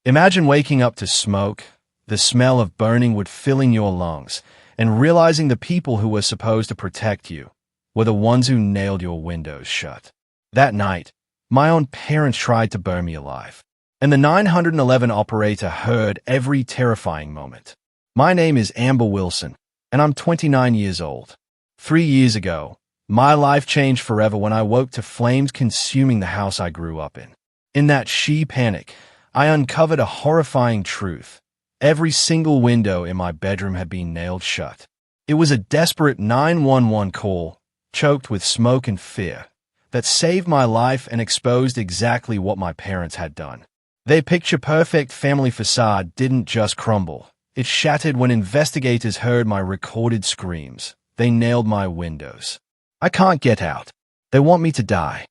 Imagine waking up to smoke, the smell of burning wood filling your lungs, and realizing the people who were supposed to protect you were the ones who nailed your windows shut. That night, my own parents tried to burn me alive, and the 911 operator heard every terrifying moment. My name is Amber Wilson, and I'm 29 years old. 3 years ago, my life changed forever when I woke to flames consuming the house I grew up in. In that sheer panic, I uncovered a horrifying truth. Every single window in my bedroom had been nailed shut. It was a desperate 911 call, choked with smoke and fear, that saved my life and exposed exactly what my parents had done. Their picture-perfect family facade didn't just crumble. It shattered when investigators heard my recorded screams. They nailed my windows. I can't get out. They want me to die.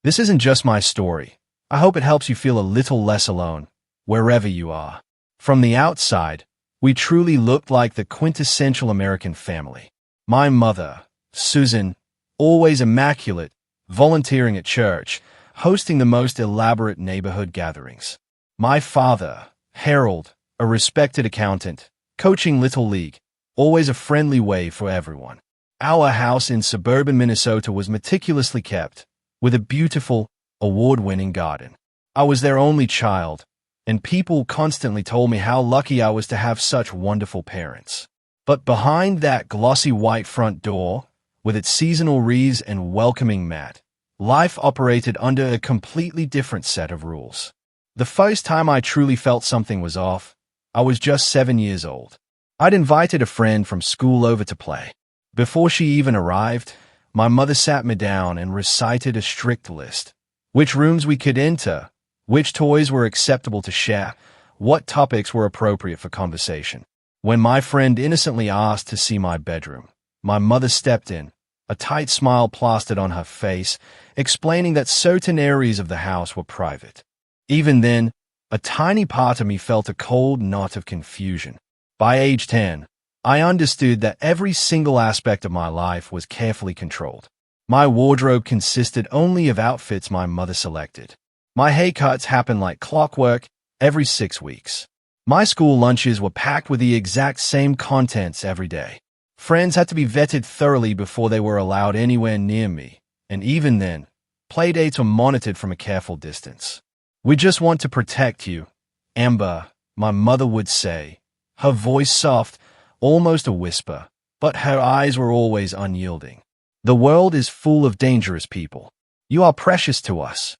This isn't just my story. I hope it helps you feel a little less alone, wherever you are. From the outside, we truly looked like the quintessential American family. My mother, Susan, always immaculate, volunteering at church, hosting the most elaborate neighborhood gatherings. My father, Harold, a respected accountant, coaching Little League, always a friendly way for everyone. Our house in suburban Minnesota was meticulously kept, with a beautiful, award-winning garden. I was their only child, and people constantly told me how lucky I was to have such wonderful parents. But behind that glossy white front door, with its seasonal wreaths and welcoming mat, life operated under a completely different set of rules. The first time I truly felt something was off, I was just 7 years old. I'd invited a friend from school over to play. Before she even arrived, my mother sat me down and recited a strict list. Which rooms we could enter, which toys were acceptable to share, what topics were appropriate for conversation. When my friend innocently asked to see my bedroom, my mother stepped in, a tight smile plastered on her face, explaining that certain areas of the house were private. Even then, a tiny part of me felt a cold knot of confusion. By age 10, I understood that every single aspect of my life was carefully controlled. My wardrobe consisted only of outfits my mother selected. My haircuts happened like clockwork every 6 weeks. My school lunches were packed with the exact same contents every day. Friends had to be vetted thoroughly before they were allowed anywhere near me, and even then, playdates were monitored from a careful distance. "We just want to protect you, Amber," my mother would say, her voice soft, almost a whisper, but her eyes were always unyielding. "The world is full of dangerous people. You are precious to us."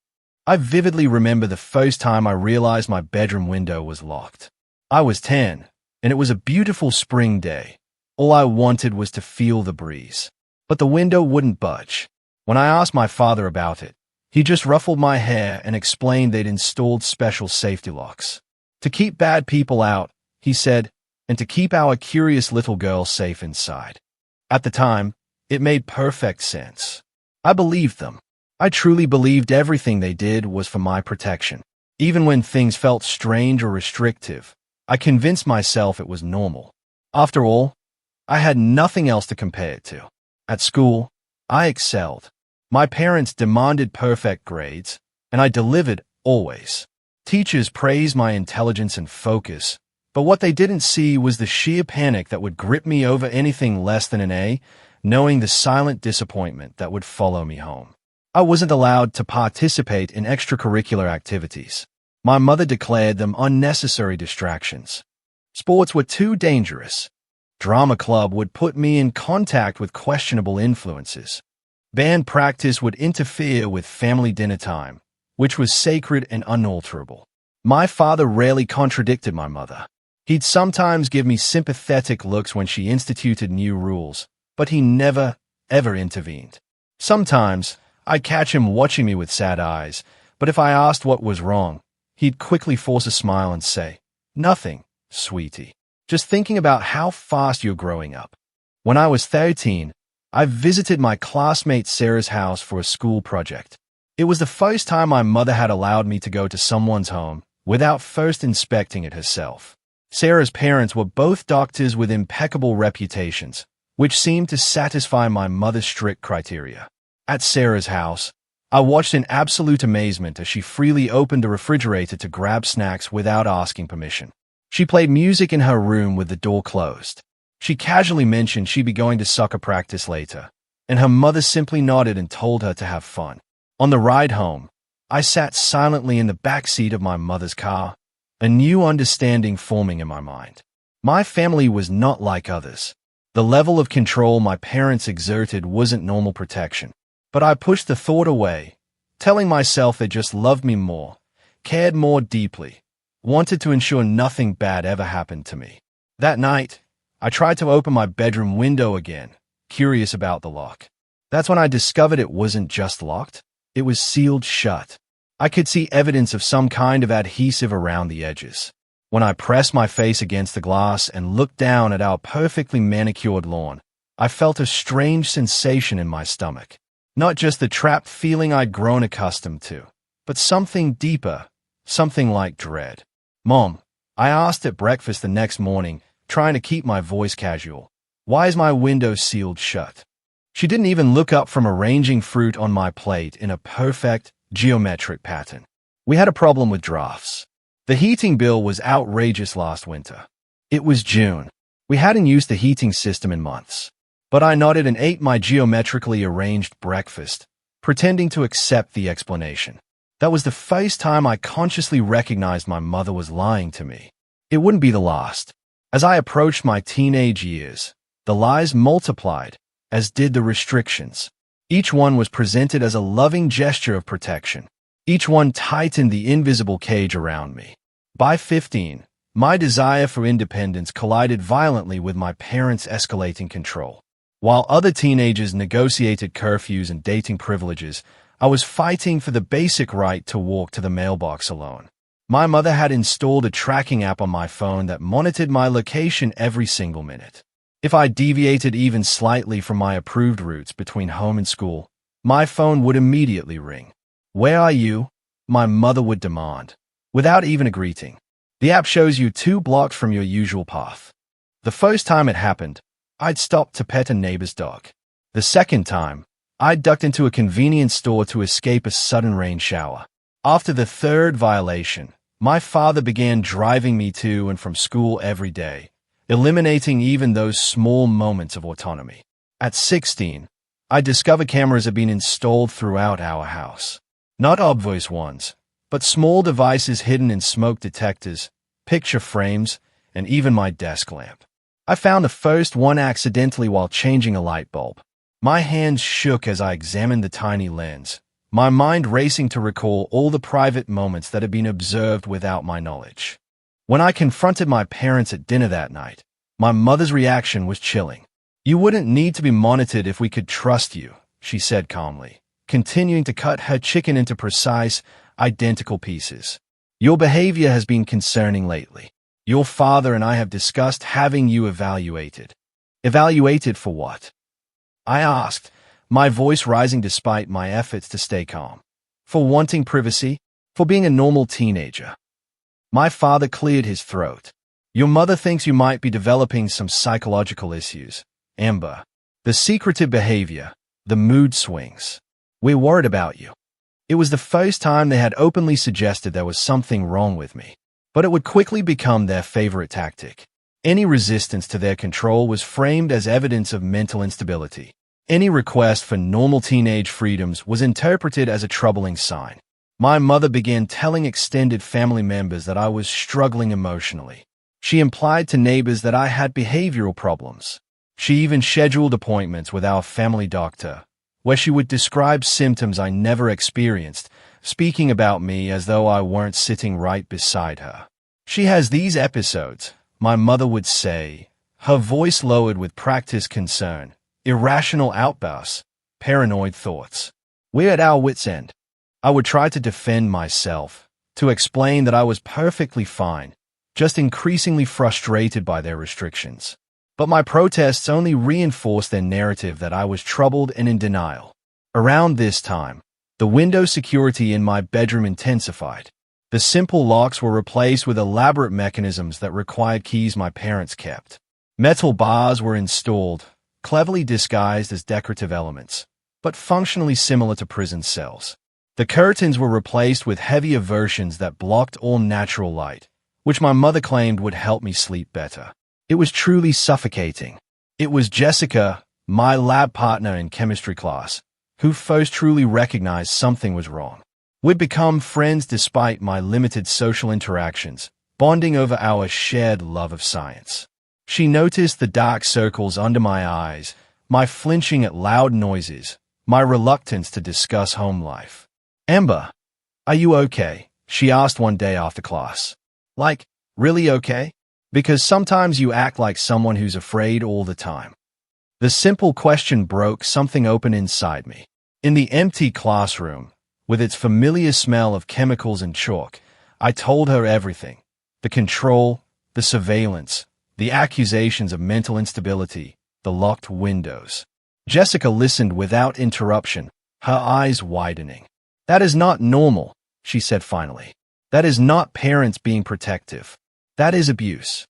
I vividly remember the first time I realized my bedroom window was locked. I was 10, and it was a beautiful spring day. All I wanted was to feel the breeze. But the window wouldn't budge. When I asked my father about it, he just ruffled my hair and explained they'd installed special safety locks. "To keep bad people out," he said, "and to keep our curious little girl safe inside." At the time, it made perfect sense. I believed them. I truly believed everything they did was for my protection. Even when things felt strange or restrictive, I convinced myself it was normal. After all, I had nothing else to compare it to. At school, I excelled. My parents demanded perfect grades, and I delivered always. Teachers praised my intelligence and focus, but what they didn't see was the sheer panic that would grip me over anything less than an A, knowing the silent disappointment that would follow me home. I wasn't allowed to participate in extracurricular activities. My mother declared them unnecessary distractions. Sports were too dangerous. Drama club would put me in contact with questionable influences. Band practice would interfere with family dinner time, which was sacred and unalterable. My father rarely contradicted my mother. He'd sometimes give me sympathetic looks when she instituted new rules, but he never, ever intervened. Sometimes, I'd catch him watching me with sad eyes, but if I asked what was wrong, he'd quickly force a smile and say, "Nothing, sweetie. Just thinking about how fast you're growing up." When I was 13, I visited my classmate Sarah's house for a school project. It was the first time my mother had allowed me to go to someone's home without first inspecting it herself. Sarah's parents were both doctors with impeccable reputations, which seemed to satisfy my mother's strict criteria. At Sarah's house, I watched in absolute amazement as she freely opened the refrigerator to grab snacks without asking permission. She played music in her room with the door closed. She casually mentioned she'd be going to soccer practice later, and her mother simply nodded and told her to have fun. On the ride home, I sat silently in the back seat of my mother's car, a new understanding forming in my mind. My family was not like others. The level of control my parents exerted wasn't normal protection. But I pushed the thought away, telling myself they just loved me more, cared more deeply, wanted to ensure nothing bad ever happened to me. That night, I tried to open my bedroom window again, curious about the lock. That's when I discovered it wasn't just locked, it was sealed shut. I could see evidence of some kind of adhesive around the edges. When I pressed my face against the glass and looked down at our perfectly manicured lawn, I felt a strange sensation in my stomach. Not just the trapped feeling I'd grown accustomed to, but something deeper, something like dread. "Mom," I asked at breakfast the next morning, trying to keep my voice casual, "why is my window sealed shut?" She didn't even look up from arranging fruit on my plate in a perfect, geometric pattern. We had a problem with drafts. The heating bill was outrageous last winter. It was June. We hadn't used the heating system in months. But I nodded and ate my geometrically arranged breakfast, pretending to accept the explanation. That was the first time I consciously recognized my mother was lying to me. It wouldn't be the last. As I approached my teenage years, the lies multiplied, as did the restrictions. Each one was presented as a loving gesture of protection. Each one tightened the invisible cage around me. By 15, my desire for independence collided violently with my parents' escalating control. While other teenagers negotiated curfews and dating privileges, I was fighting for the basic right to walk to the mailbox alone. My mother had installed a tracking app on my phone that monitored my location every single minute. If I deviated even slightly from my approved routes between home and school, my phone would immediately ring. "Where are you?" my mother would demand, without even a greeting. "The app shows you 2 blocks from your usual path." The first time it happened, I'd stopped to pet a neighbor's dog. The second time, I'd ducked into a convenience store to escape a sudden rain shower. After the third violation, my father began driving me to and from school every day, eliminating even those small moments of autonomy. At 16, I discovered cameras had been installed throughout our house. Not obvious ones, but small devices hidden in smoke detectors, picture frames, and even my desk lamp. I found the first one accidentally while changing a light bulb. My hands shook as I examined the tiny lens, my mind racing to recall all the private moments that had been observed without my knowledge. When I confronted my parents at dinner that night, my mother's reaction was chilling. "You wouldn't need to be monitored if we could trust you," she said calmly, continuing to cut her chicken into precise, identical pieces. "Your behavior has been concerning lately. Your father and I have discussed having you evaluated." "Evaluated for what?" I asked, my voice rising despite my efforts to stay calm. "For wanting privacy? For being a normal teenager." My father cleared his throat. "Your mother thinks you might be developing some psychological issues, Amber. The secretive behavior, the mood swings. We're worried about you." It was the first time they had openly suggested there was something wrong with me. But it would quickly become their favorite tactic. Any resistance to their control was framed as evidence of mental instability. Any request for normal teenage freedoms was interpreted as a troubling sign. My mother began telling extended family members that I was struggling emotionally. She implied to neighbors that I had behavioral problems. She even scheduled appointments with our family doctor, where she would describe symptoms I never experienced, speaking about me as though I weren't sitting right beside her. "She has these episodes," my mother would say, her voice lowered with practiced concern, "irrational outbursts, paranoid thoughts. We're at our wits' end." I would try to defend myself, to explain that I was perfectly fine, just increasingly frustrated by their restrictions. But my protests only reinforced their narrative that I was troubled and in denial. Around this time, the window security in my bedroom intensified. The simple locks were replaced with elaborate mechanisms that required keys my parents kept. Metal bars were installed, cleverly disguised as decorative elements, but functionally similar to prison cells. The curtains were replaced with heavier versions that blocked all natural light, which my mother claimed would help me sleep better. It was truly suffocating. It was Jessica, my lab partner in chemistry class, who first truly recognized something was wrong. We'd become friends despite my limited social interactions, bonding over our shared love of science. She noticed the dark circles under my eyes, my flinching at loud noises, my reluctance to discuss home life. "Amber, are you okay?" she asked one day after class. "Like, really okay? Because sometimes you act like someone who's afraid all the time." The simple question broke something open inside me. In the empty classroom, with its familiar smell of chemicals and chalk, I told her everything. The control, the surveillance, the accusations of mental instability, the locked windows. Jessica listened without interruption, her eyes widening. "That is not normal," she said finally. "That is not parents being protective. That is abuse."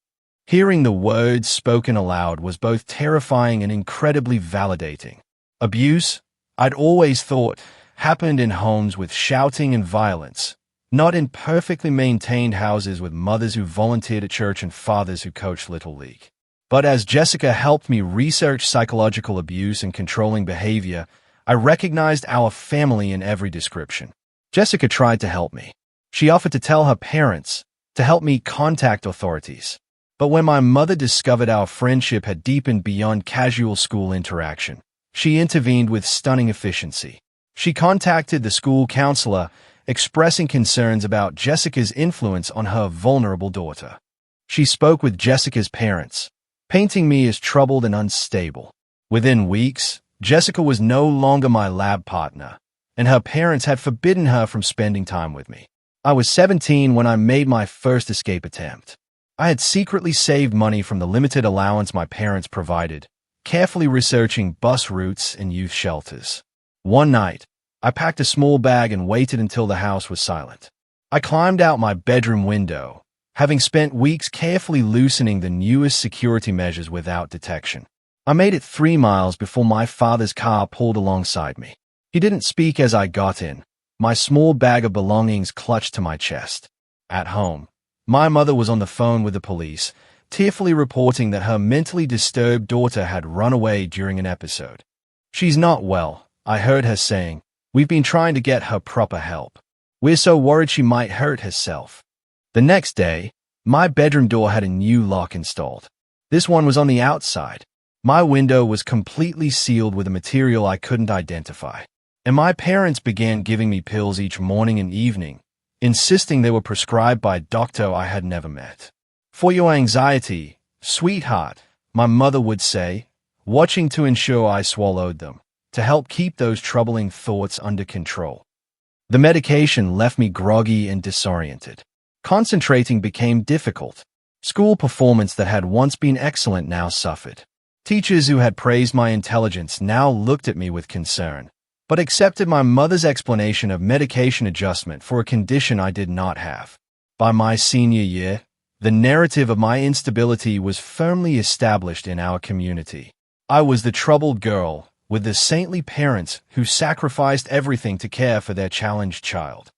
Hearing the words spoken aloud was both terrifying and incredibly validating. Abuse, I'd always thought, happened in homes with shouting and violence, not in perfectly maintained houses with mothers who volunteered at church and fathers who coached Little League. But as Jessica helped me research psychological abuse and controlling behavior, I recognized our family in every description. Jessica tried to help me. She offered to tell her parents, to help me contact authorities. But when my mother discovered our friendship had deepened beyond casual school interaction, she intervened with stunning efficiency. She contacted the school counselor, expressing concerns about Jessica's influence on her vulnerable daughter. She spoke with Jessica's parents, painting me as troubled and unstable. Within weeks, Jessica was no longer my lab partner, and her parents had forbidden her from spending time with me. I was 17 when I made my first escape attempt. I had secretly saved money from the limited allowance my parents provided, carefully researching bus routes and youth shelters. One night, I packed a small bag and waited until the house was silent. I climbed out my bedroom window, having spent weeks carefully loosening the newest security measures without detection. I made it 3 miles before my father's car pulled alongside me. He didn't speak as I got in, my small bag of belongings clutched to my chest. At home, my mother was on the phone with the police, tearfully reporting that her mentally disturbed daughter had run away during an episode. "She's not well," I heard her saying. "We've been trying to get her proper help. We're so worried she might hurt herself." The next day, my bedroom door had a new lock installed. This one was on the outside. My window was completely sealed with a material I couldn't identify. And my parents began giving me pills each morning and evening, insisting they were prescribed by a doctor I had never met. "For your anxiety, sweetheart," my mother would say, watching to ensure I swallowed them, to help keep those troubling thoughts under control. The medication left me groggy and disoriented. Concentrating became difficult. School performance that had once been excellent now suffered. Teachers who had praised my intelligence now looked at me with concern, but accepted my mother's explanation of medication adjustment for a condition I did not have. By my senior year, the narrative of my instability was firmly established in our community. I was the troubled girl, with the saintly parents who sacrificed everything to care for their challenged child.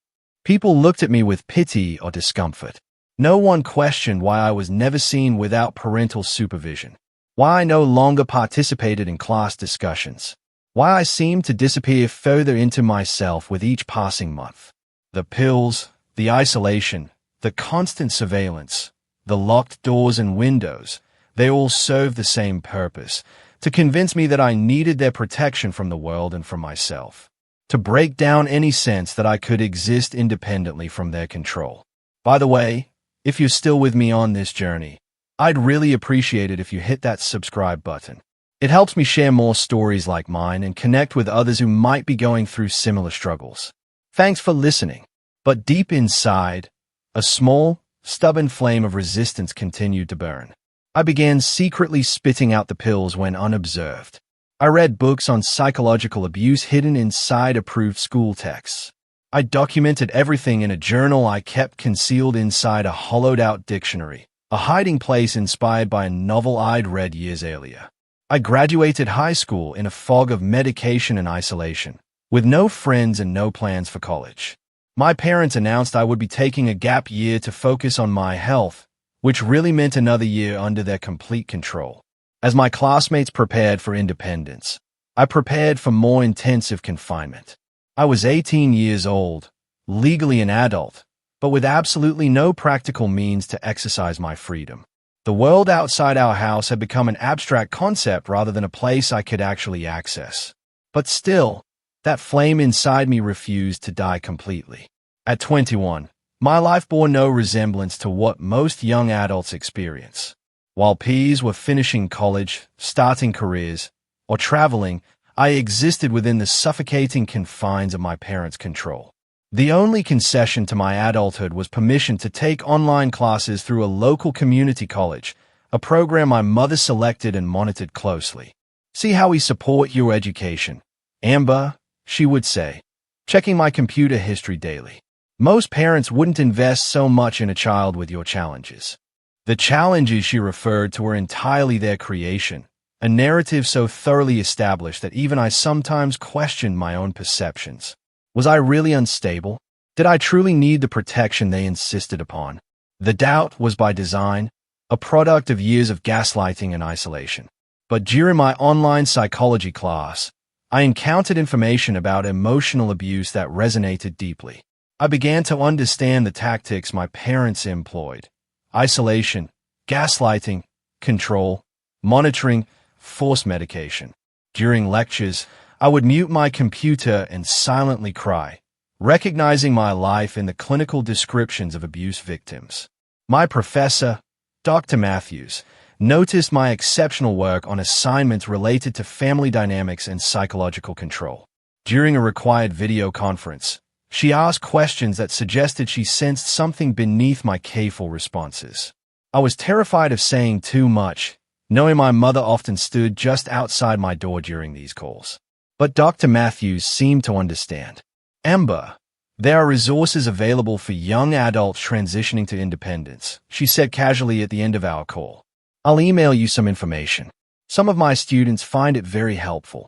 People looked at me with pity or discomfort. No one questioned why I was never seen without parental supervision, why I no longer participated in class discussions, why I seemed to disappear further into myself with each passing month. The pills, the isolation, the constant surveillance, the locked doors and windows, they all served the same purpose, to convince me that I needed their protection from the world and from myself, to break down any sense that I could exist independently from their control. By the way, if you're still with me on this journey, I'd really appreciate it if you hit that subscribe button. It helps me share more stories like mine and connect with others who might be going through similar struggles. Thanks for listening. But deep inside, a small, stubborn flame of resistance continued to burn. I began secretly spitting out the pills when unobserved. I read books on psychological abuse hidden inside approved school texts. I documented everything in a journal I kept concealed inside a hollowed-out dictionary, a hiding place inspired by a novel I'd read years earlier. I graduated high school in a fog of medication and isolation, with no friends and no plans for college. My parents announced I would be taking a gap year to focus on my health, which really meant another year under their complete control. As my classmates prepared for independence, I prepared for more intensive confinement. I was 18 years old, legally an adult, but with absolutely no practical means to exercise my freedom. The world outside our house had become an abstract concept rather than a place I could actually access. But still, that flame inside me refused to die completely. At 21, my life bore no resemblance to what most young adults experience. While peers were finishing college, starting careers, or traveling, I existed within the suffocating confines of my parents' control. The only concession to my adulthood was permission to take online classes through a local community college, a program my mother selected and monitored closely. "See how we support your education, Amber," she would say, checking my computer history daily. Most parents wouldn't invest so much in a child with your challenges. The challenges she referred to were entirely their creation, a narrative so thoroughly established that even I sometimes questioned my own perceptions. Was I really unstable? Did I truly need the protection they insisted upon? The doubt was by design, a product of years of gaslighting and isolation. But during my online psychology class, I encountered information about emotional abuse that resonated deeply. I began to understand the tactics my parents employed: isolation, gaslighting, control, monitoring, forced medication. During lectures, I would mute my computer and silently cry, recognizing my life in the clinical descriptions of abuse victims. My professor, Dr. Matthews, noticed my exceptional work on assignments related to family dynamics and psychological control. During a required video conference, she asked questions that suggested she sensed something beneath my careful responses. I was terrified of saying too much, knowing my mother often stood just outside my door during these calls. But Dr. Matthews seemed to understand. "Amber, there are resources available for young adults transitioning to independence," she said casually at the end of our call. "I'll email you some information. Some of my students find it very helpful."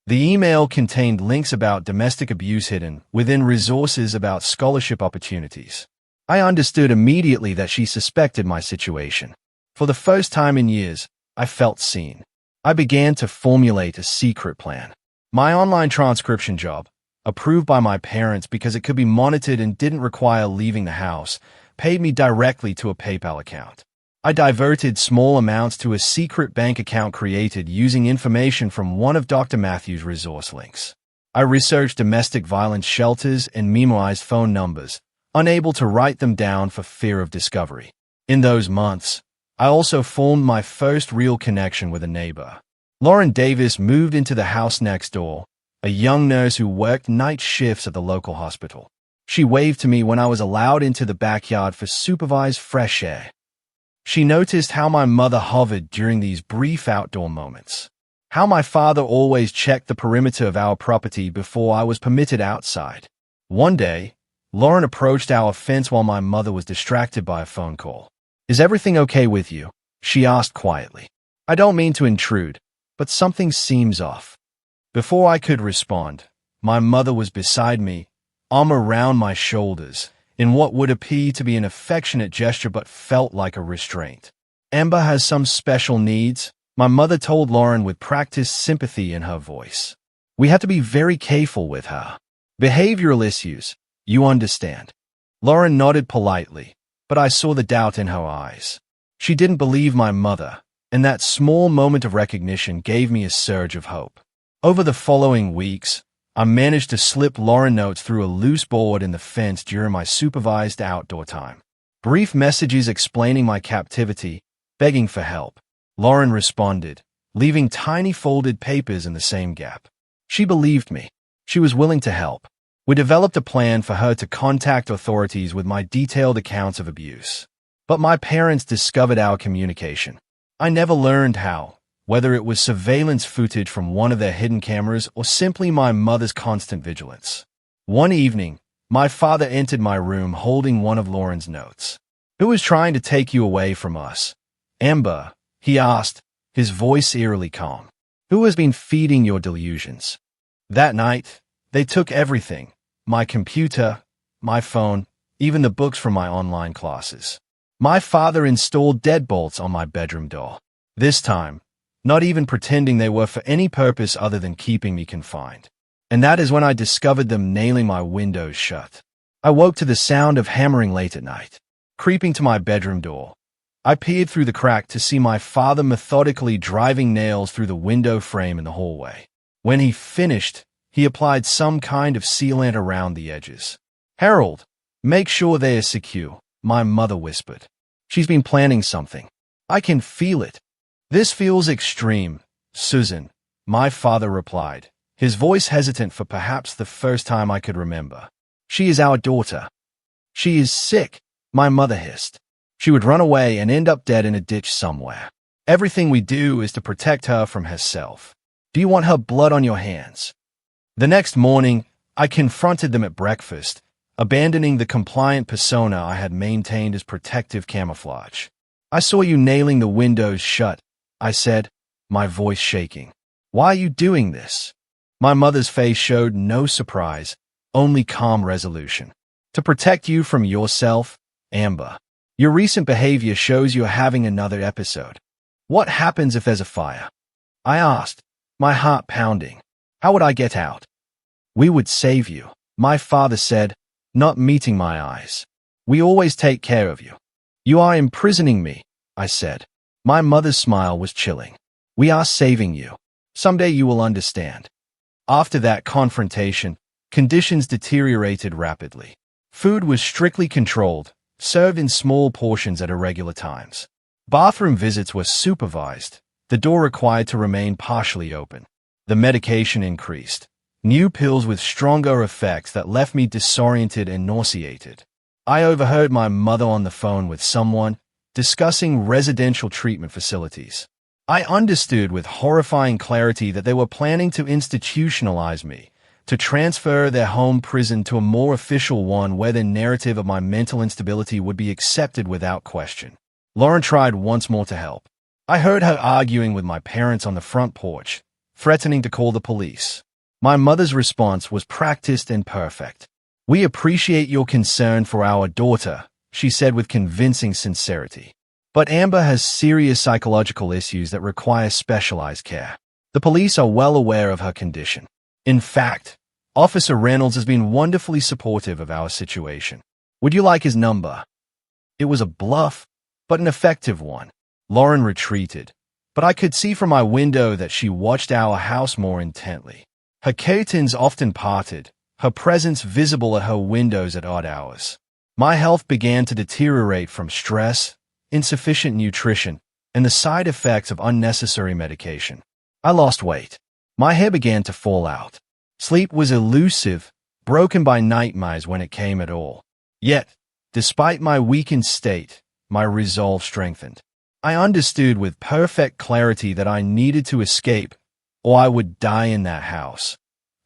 The email contained links about domestic abuse hidden within resources about scholarship opportunities. I understood immediately that she suspected my situation. For the first time in years, I felt seen. I began to formulate a secret plan. My online transcription job, approved by my parents because it could be monitored and didn't require leaving the house, paid me directly to a PayPal account. I diverted small amounts to a secret bank account created using information from one of Dr. Matthews' resource links. I researched domestic violence shelters and memorized phone numbers, unable to write them down for fear of discovery. In those months, I also formed my first real connection with a neighbor. Lauren Davis moved into the house next door, a young nurse who worked night shifts at the local hospital. She waved to me when I was allowed into the backyard for supervised fresh air. She noticed how my mother hovered during these brief outdoor moments, how my father always checked the perimeter of our property before I was permitted outside. One day, Lauren approached our fence while my mother was distracted by a phone call. "Is everything okay with you?" she asked quietly. "I don't mean to intrude, but something seems off." Before I could respond, my mother was beside me, arm around my shoulders, in what would appear to be an affectionate gesture but felt like a restraint. "Amber has some special needs," my mother told Lauren with practiced sympathy in her voice. "We have to be very careful with her. Behavioral issues, you understand." Lauren nodded politely, but I saw the doubt in her eyes. She didn't believe my mother, and that small moment of recognition gave me a surge of hope. Over the following weeks, I managed to slip Lauren notes through a loose board in the fence during my supervised outdoor time. Brief messages explaining my captivity, begging for help. Lauren responded, leaving tiny folded papers in the same gap. She believed me. She was willing to help. We developed a plan for her to contact authorities with my detailed accounts of abuse. But my parents discovered our communication. I never learned how, whether it was surveillance footage from one of their hidden cameras or simply my mother's constant vigilance. One evening, my father entered my room holding one of Lauren's notes. "Who is trying to take you away from us, Amber?" he asked, his voice eerily calm. Who has been feeding your delusions? That night, they took everything. My computer, my phone, even the books from my online classes. My father installed deadbolts on my bedroom door. This time, not even pretending they were for any purpose other than keeping me confined. And that is when I discovered them nailing my windows shut. I woke to the sound of hammering late at night. Creeping to my bedroom door, I peered through the crack to see my father methodically driving nails through the window frame in the hallway. When he finished, he applied some kind of sealant around the edges. "Harold, make sure they are secure," my mother whispered. "She's been planning something. I can feel it." "This feels extreme, Susan," my father replied, his voice hesitant for perhaps the first time I could remember. "She is our daughter." "She is sick," my mother hissed. "She would run away and end up dead in a ditch somewhere. Everything we do is to protect her from herself. Do you want her blood on your hands?" The next morning, I confronted them at breakfast, abandoning the compliant persona I had maintained as protective camouflage. "I saw you nailing the windows shut," I said, my voice shaking. "Why are you doing this?" My mother's face showed no surprise, only calm resolution. "To protect you from yourself, Amber. Your recent behavior shows you're having another episode. What happens if there's a fire?" I asked, my heart pounding. "How would I get out?" "We would save you," my father said, not meeting my eyes. "We always take care of you." "You are imprisoning me," I said. My mother's smile was chilling. "We are saving you. Someday you will understand." After that confrontation, conditions deteriorated rapidly. Food was strictly controlled, served in small portions at irregular times. Bathroom visits were supervised, the door required to remain partially open. The medication increased. New pills with stronger effects that left me disoriented and nauseated. I overheard my mother on the phone with someone, discussing residential treatment facilities. I understood with horrifying clarity that they were planning to institutionalize me, to transfer their home prison to a more official one where the narrative of my mental instability would be accepted without question. Lauren tried once more to help. I heard her arguing with my parents on the front porch, threatening to call the police. My mother's response was practiced and perfect. "We appreciate your concern for our daughter," she said with convincing sincerity. "But Amber has serious psychological issues that require specialized care. The police are well aware of her condition. In fact, Officer Reynolds has been wonderfully supportive of our situation. Would you like his number?" It was a bluff, but an effective one. Lauren retreated, but I could see from my window that she watched our house more intently. Her curtains often parted, her presence visible at her windows at odd hours. My health began to deteriorate from stress, insufficient nutrition, and the side effects of unnecessary medication. I lost weight. My hair began to fall out. Sleep was elusive, broken by nightmares when it came at all. Yet, despite my weakened state, my resolve strengthened. I understood with perfect clarity that I needed to escape, or I would die in that house,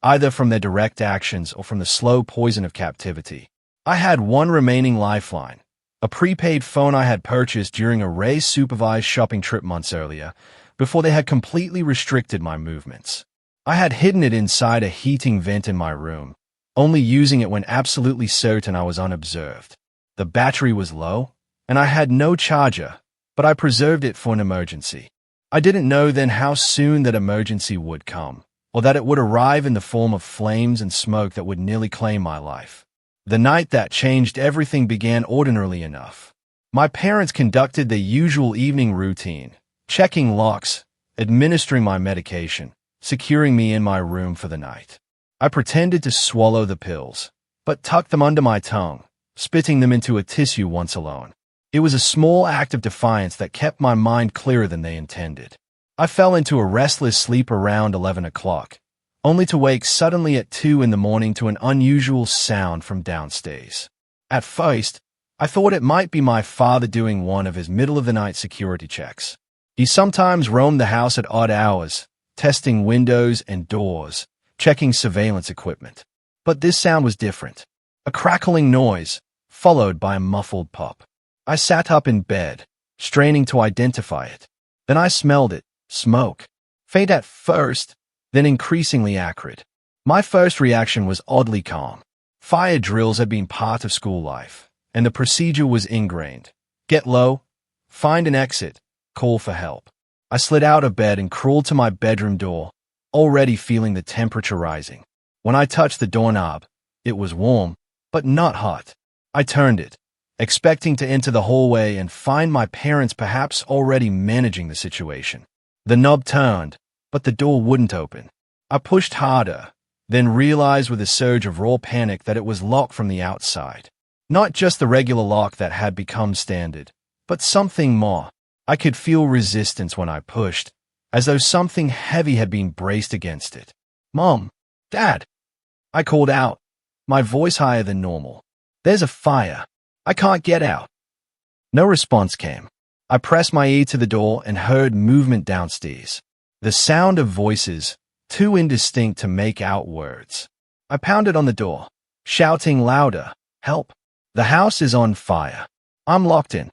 either from their direct actions or from the slow poison of captivity. I had one remaining lifeline, a prepaid phone I had purchased during a Ray-supervised shopping trip months earlier, before they had completely restricted my movements. I had hidden it inside a heating vent in my room, only using it when absolutely certain I was unobserved. The battery was low, and I had no charger, but I preserved it for an emergency. I didn't know then how soon that emergency would come, or that it would arrive in the form of flames and smoke that would nearly claim my life. The night that changed everything began ordinarily enough. My parents conducted their usual evening routine, checking locks, administering my medication, securing me in my room for the night. I pretended to swallow the pills, but tucked them under my tongue, spitting them into a tissue once alone. It was a small act of defiance that kept my mind clearer than they intended. I fell into a restless sleep around 11 o'clock, only to wake suddenly at 2 in the morning to an unusual sound from downstairs. At first, I thought it might be my father doing one of his middle-of-the-night security checks. He sometimes roamed the house at odd hours, testing windows and doors, checking surveillance equipment. But this sound was different. A crackling noise, followed by a muffled pop. I sat up in bed, straining to identify it. Then I smelled it, Smoke. Faint at first, then increasingly acrid. My first reaction was oddly calm. Fire drills had been part of school life, and the procedure was ingrained. Get low, find an exit, call for help. I slid out of bed and crawled to my bedroom door, already feeling the temperature rising. When I touched the doorknob, it was warm, but not hot. I turned it, expecting to enter the hallway and find my parents perhaps already managing the situation. The knob turned, but the door wouldn't open. I pushed harder, then realized with a surge of raw panic that it was locked from the outside. Not just the regular lock that had become standard, but something more. I could feel resistance when I pushed, as though something heavy had been braced against it. "Mom, Dad," I called out, my voice higher than normal. "There's a fire. I can't get out." No response came. I pressed my ear to the door and heard movement downstairs. The sound of voices, too indistinct to make out words. I pounded on the door, shouting louder, "Help! The house is on fire. I'm locked in."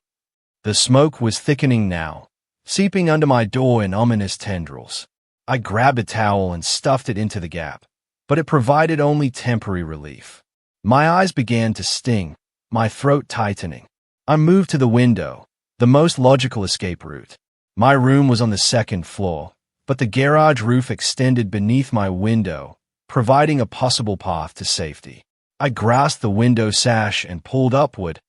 The smoke was thickening now, seeping under my door in ominous tendrils. I grabbed a towel and stuffed it into the gap, but it provided only temporary relief. My eyes began to sting, my throat tightening. I moved to the window, the most logical escape route. My room was on the second floor, but the garage roof extended beneath my window, providing a possible path to safety. I grasped the window sash and pulled upward,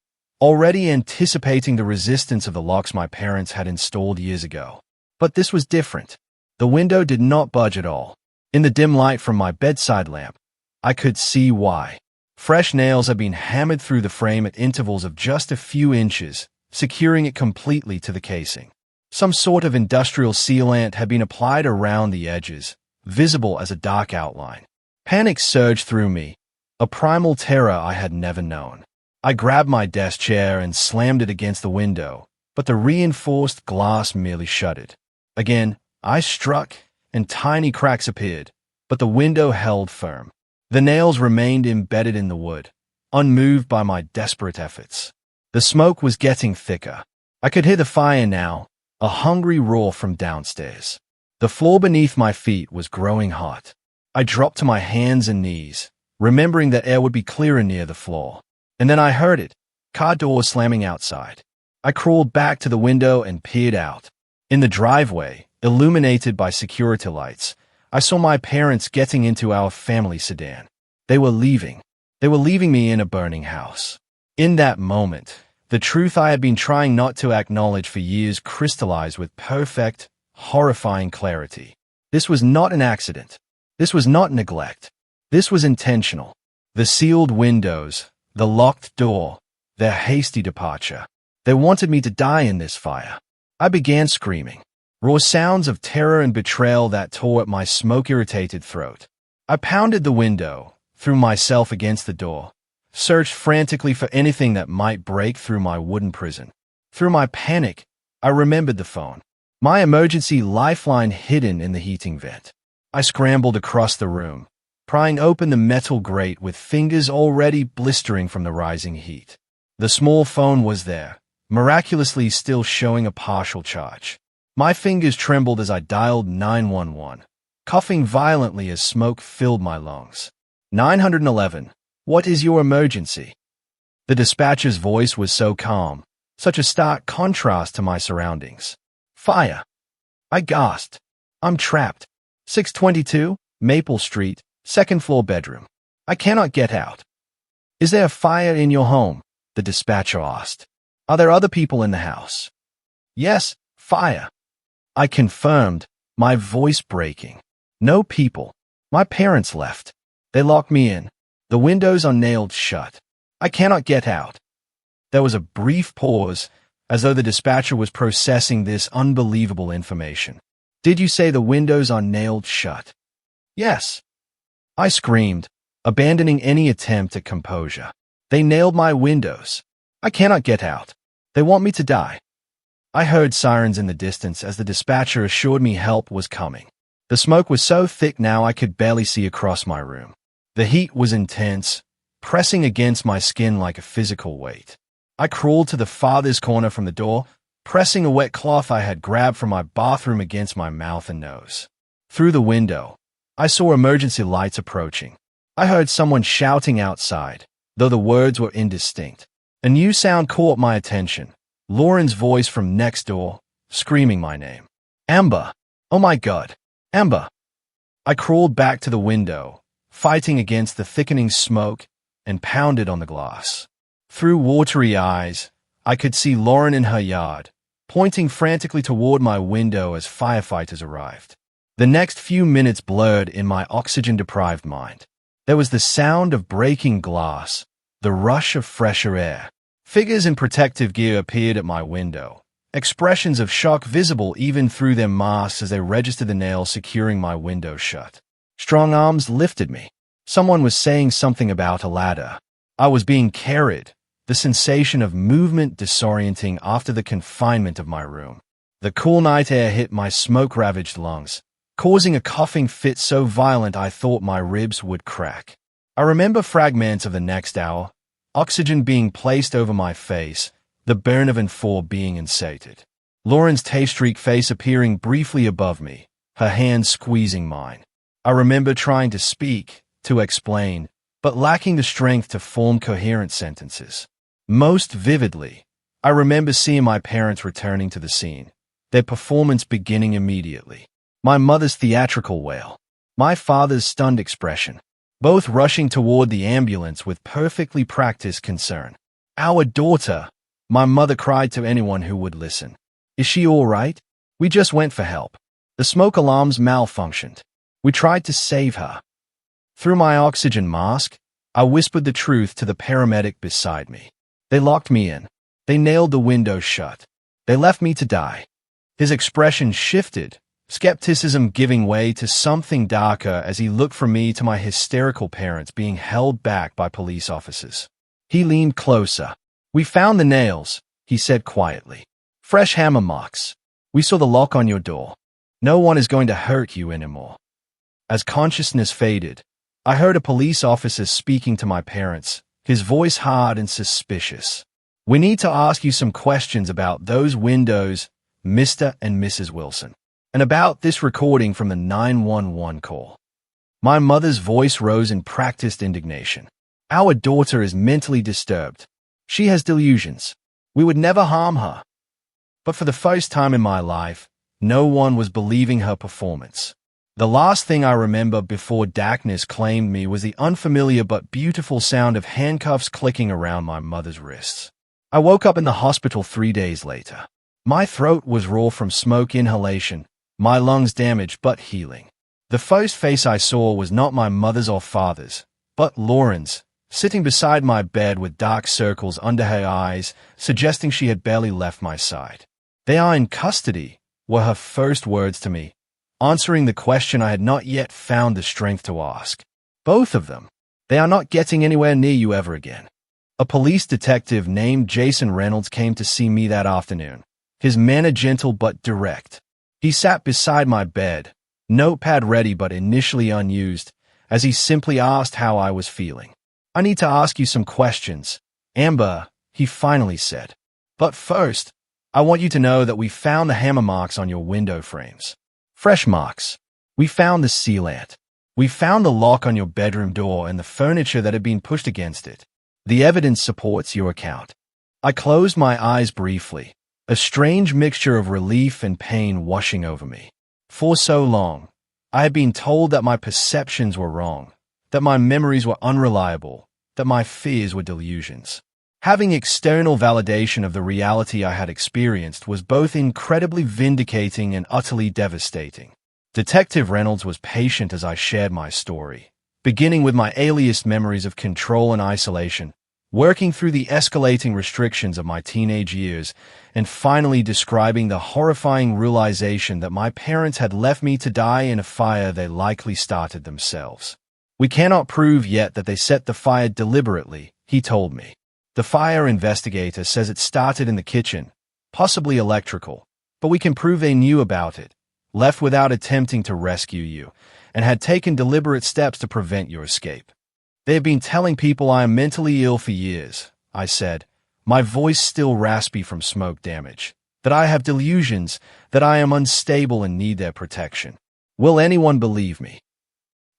already anticipating the resistance of the locks my parents had installed years ago. But this was different. The window did not budge at all. In the dim light from my bedside lamp, I could see why. Fresh nails had been hammered through the frame at intervals of just a few inches, securing it completely to the casing. Some sort of industrial sealant had been applied around the edges, visible as a dark outline. Panic surged through me, a primal terror I had never known. I grabbed my desk chair and slammed it against the window, but the reinforced glass merely shuddered. Again, I struck, and tiny cracks appeared, but the window held firm. The nails remained embedded in the wood, unmoved by my desperate efforts. The smoke was getting thicker. I could hear the fire now, a hungry roar from downstairs. The floor beneath my feet was growing hot. I dropped to my hands and knees, remembering that air would be clearer near the floor. And then I heard it, car doors slamming outside. I crawled back to the window and peered out. In the driveway, illuminated by security lights, I saw my parents getting into our family sedan. They were leaving. They were leaving me in a burning house. In that moment, the truth I had been trying not to acknowledge for years crystallized with perfect, horrifying clarity. This was not an accident. This was not neglect. This was intentional. The sealed windows, the locked door, their hasty departure. They wanted me to die in this fire. I began screaming. Raw sounds of terror and betrayal that tore at my smoke-irritated throat. I pounded the window, threw myself against the door, searched frantically for anything that might break through my wooden prison. Through my panic, I remembered the phone, my emergency lifeline hidden in the heating vent. I scrambled across the room, prying open the metal grate with fingers already blistering from the rising heat. The small phone was there, miraculously still showing a partial charge. My fingers trembled as I dialed 911, coughing violently as smoke filled my lungs. 911, what is your emergency? The dispatcher's voice was so calm, such a stark contrast to my surroundings. Fire. I gasped. I'm trapped. 622, Maple Street, second floor bedroom. I cannot get out. Is there a fire in your home? The dispatcher asked. Are there other people in the house? Yes, fire. I confirmed, my voice breaking. No people. My parents left. They locked me in. The windows are nailed shut. I cannot get out. There was a brief pause, as though the dispatcher was processing this unbelievable information. Did you say the windows are nailed shut? Yes. I screamed, abandoning any attempt at composure. They nailed my windows. I cannot get out. They want me to die. I heard sirens in the distance as the dispatcher assured me help was coming. The smoke was so thick now I could barely see across my room. The heat was intense, pressing against my skin like a physical weight. I crawled to the farthest corner from the door, pressing a wet cloth I had grabbed from my bathroom against my mouth and nose. Through the window, I saw emergency lights approaching. I heard someone shouting outside, though the words were indistinct. A new sound caught my attention. Lauren's voice from next door, screaming my name. Amber! Oh my God! Amber! I crawled back to the window, fighting against the thickening smoke, and pounded on the glass. Through watery eyes, I could see Lauren in her yard, pointing frantically toward my window as firefighters arrived. The next few minutes blurred in my oxygen-deprived mind. There was the sound of breaking glass, the rush of fresher air. Figures in protective gear appeared at my window, expressions of shock visible even through their masks as they registered the nails securing my window shut. Strong arms lifted me. Someone was saying something about a ladder. I was being carried, the sensation of movement disorienting after the confinement of my room. The cool night air hit my smoke-ravaged lungs, causing a coughing fit so violent I thought my ribs would crack. I remember fragments of the next hour, oxygen being placed over my face, the burn of N4 being inserted. Lauren's tay-streaked face appearing briefly above me, her hand squeezing mine. I remember trying to speak, to explain, but lacking the strength to form coherent sentences. Most vividly, I remember seeing my parents returning to the scene, their performance beginning immediately. My mother's theatrical wail, my father's stunned expression, both rushing toward the ambulance with perfectly practiced concern. Our daughter, my mother cried to anyone who would listen. Is she all right? We just went for help. The smoke alarms malfunctioned. We tried to save her. Through my oxygen mask, I whispered the truth to the paramedic beside me. They locked me in. They nailed the window shut. They left me to die. His expression shifted, skepticism giving way to something darker as he looked from me to my hysterical parents being held back by police officers. He leaned closer. We found the nails, he said quietly. Fresh hammer marks. We saw the lock on your door. No one is going to hurt you anymore. As consciousness faded, I heard a police officer speaking to my parents, his voice hard and suspicious. We need to ask you some questions about those windows, Mr. and Mrs. Wilson. And about this recording from the 911 call. My mother's voice rose in practiced indignation. Our daughter is mentally disturbed. She has delusions. We would never harm her. But for the first time in my life, no one was believing her performance. The last thing I remember before darkness claimed me was the unfamiliar but beautiful sound of handcuffs clicking around my mother's wrists. I woke up in the hospital 3 days later. My throat was raw from smoke inhalation, my lungs damaged but healing. The first face I saw was not my mother's or father's, but Lauren's, sitting beside my bed with dark circles under her eyes, suggesting she had barely left my side. They are in custody, were her first words to me, answering the question I had not yet found the strength to ask. Both of them. They are not getting anywhere near you ever again. A police detective named Jason Reynolds came to see me that afternoon, his manner gentle but direct. He sat beside my bed, notepad ready but initially unused, as he simply asked how I was feeling. I need to ask you some questions, Amber, he finally said. But first, I want you to know that we found the hammer marks on your window frames. Fresh marks. We found the sealant. We found the lock on your bedroom door and the furniture that had been pushed against it. The evidence supports your account. I closed my eyes briefly, a strange mixture of relief and pain washing over me. For so long, I had been told that my perceptions were wrong, that my memories were unreliable, that my fears were delusions. Having external validation of the reality I had experienced was both incredibly vindicating and utterly devastating. Detective Reynolds was patient as I shared my story, beginning with my aliased memories of control and isolation, working through the escalating restrictions of my teenage years, and finally describing the horrifying realization that my parents had left me to die in a fire they likely started themselves. We cannot prove yet that they set the fire deliberately, he told me. The fire investigator says it started in the kitchen, possibly electrical, but we can prove they knew about it, left without attempting to rescue you, and had taken deliberate steps to prevent your escape. They have been telling people I am mentally ill for years, I said, my voice still raspy from smoke damage. that I have delusions, that I am unstable and need their protection. Will anyone believe me?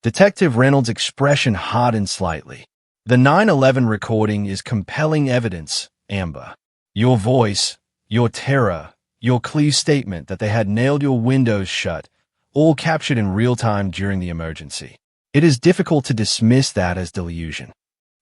Detective Reynolds' expression hardened slightly. The 9/11 recording is compelling evidence, Amber. Your voice, your terror, your clear statement that they had nailed your windows shut, all captured in real time during the emergency. It is difficult to dismiss that as delusion.